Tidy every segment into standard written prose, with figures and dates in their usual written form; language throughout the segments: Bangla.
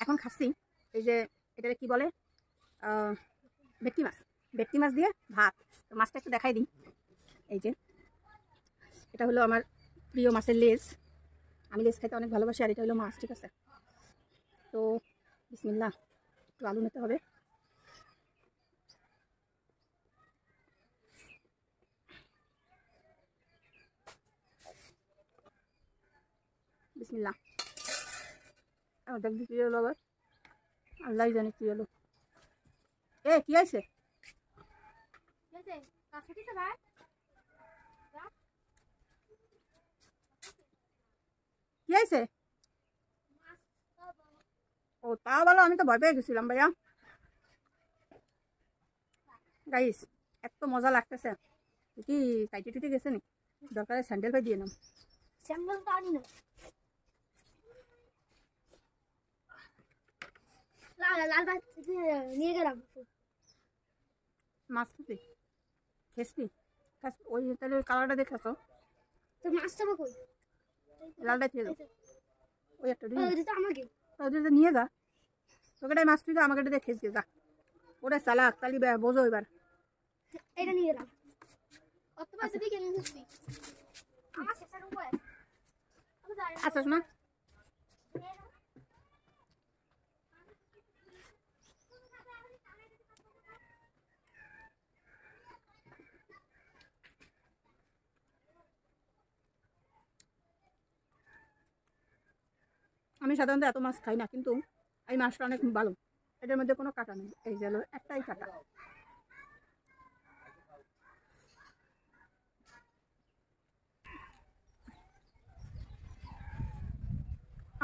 এখন খাচ্ছি এই যে এটাকে কি বলে ভেটকি মাছ। ভেটকি মাছ দিয়ে ভাত। তো মাছটা একটু দেখাই দিই। এই যে এটা হলো আমার প্রিয় মাছের লেজ। আমি লেজ খাইতে অনেক ভালোবাসি। আর এটা হলো মাছ, ঠিক আছে। তো বিসমিল্লাহ, একটু আলু নিতে হবে। বিসমিল্লাহ। দেখবি কি হলো আবার, আল্লাহ জানে কি হলো। কি আছে? কি আছে? ও তা বলো, আমি তো ভয় পেয়ে গেছিলাম ভাইয়া। গাইস এত মজা লাগতেছে। কি কাইটি টুটি গেছে নি? দরকারে স্যান্ডেল ভাই দিয়ে নাম। স্যান্ডেল তো আনি না। লাল ভাত নিয়ে গেলাম। মাছ টুটি খেসতি ওই তাহলে ওই কালারটা দেখেছো? তো মাছটা বা কই? লালটা খেয়ে দাও। ওই একটা আমাকে ওদের নিয়ে যা। তোকে মাছ তুই আমাকে এটা দিয়ে খেয়েছি যা। ওটা চালাক তালি বোঝো এবার। এটা নিয়ে গেলাম। কত পয়সা দিয়ে কিনে দিচ্ছি? আমার শেষের উপরে আচ্ছা শোনা, আমি সাধারণত এত মাছ খাই না, কিন্তু এই মাছটা অনেক ভালো। এটার মধ্যে কোনো কাটা নেই। এই যে একটাই কাটা।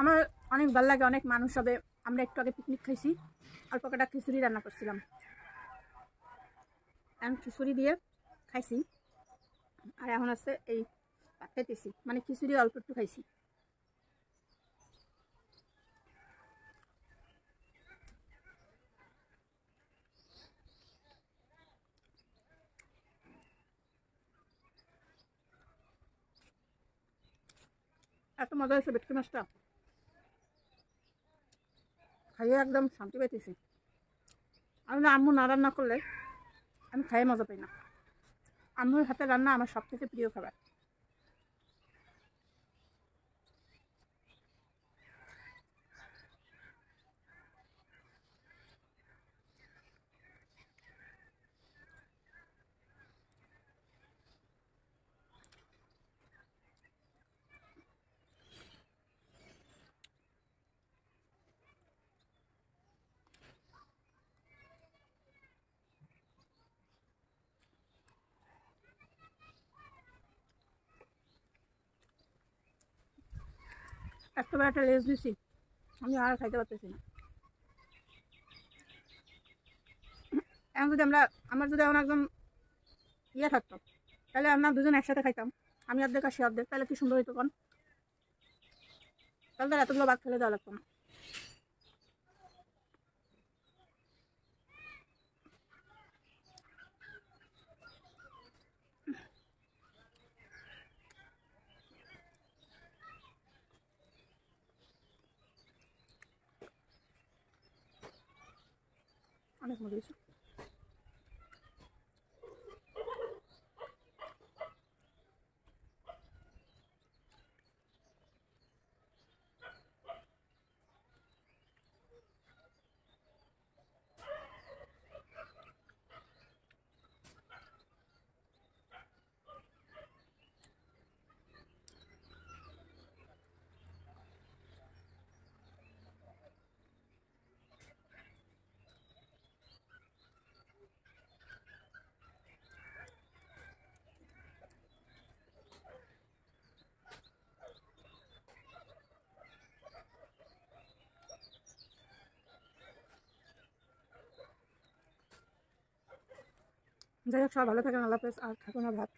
আমার অনেক ভালো লাগে। অনেক মানুষ হবে। আমরা একটু আগে পিকনিক খাইছি, অল্প কাটা খিচুড়ি রান্না করছিলাম। এখন খিচুড়ি দিয়ে খাইছি। আর এখন আছে এই খাইতেছি, মানে খিচুড়ি অল্প একটু খাইছি। এত মজা হয়েছে ভেটকি মাছটা, খাইয়ে একদম শান্তি পাইতেছি। আমি না, আম্মু না রান্না করলে আমি খাইয়ে মজা পাই না। আম্মুর হাতে রান্না আমার সব থেকে প্রিয় খাবার। এতবার একটা লেজ দিছি, আমি আর খাইতে পারতেছি না। এখন যদি আমার যদি এখন একদম ইয়ে থাকতো, তাহলে আমরা দুজন একসাথে খাইতাম। আমি অর্ধেক আর সে অর্ধেক, তাহলে কি সুন্দর হইতো কোন? তাহলে তার এতগুলো ভাত ফেলে দেওয়া লাগতো না। অনেক মজা হয়েছে। যাই হোক, সবাই ভালো থাকেন। আল্লাহ হাফেজ। আর খাবো না ভাত,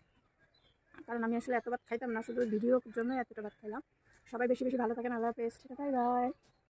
কারণ আমি আসলে এত ভাত খাইতাম না, শুধু ভিডিওর জন্য এতটা ভাত খাইলাম। সবাই বেশি বেশি ভালো থাকেন। আল্লাহ হাফেজ। Bye bye.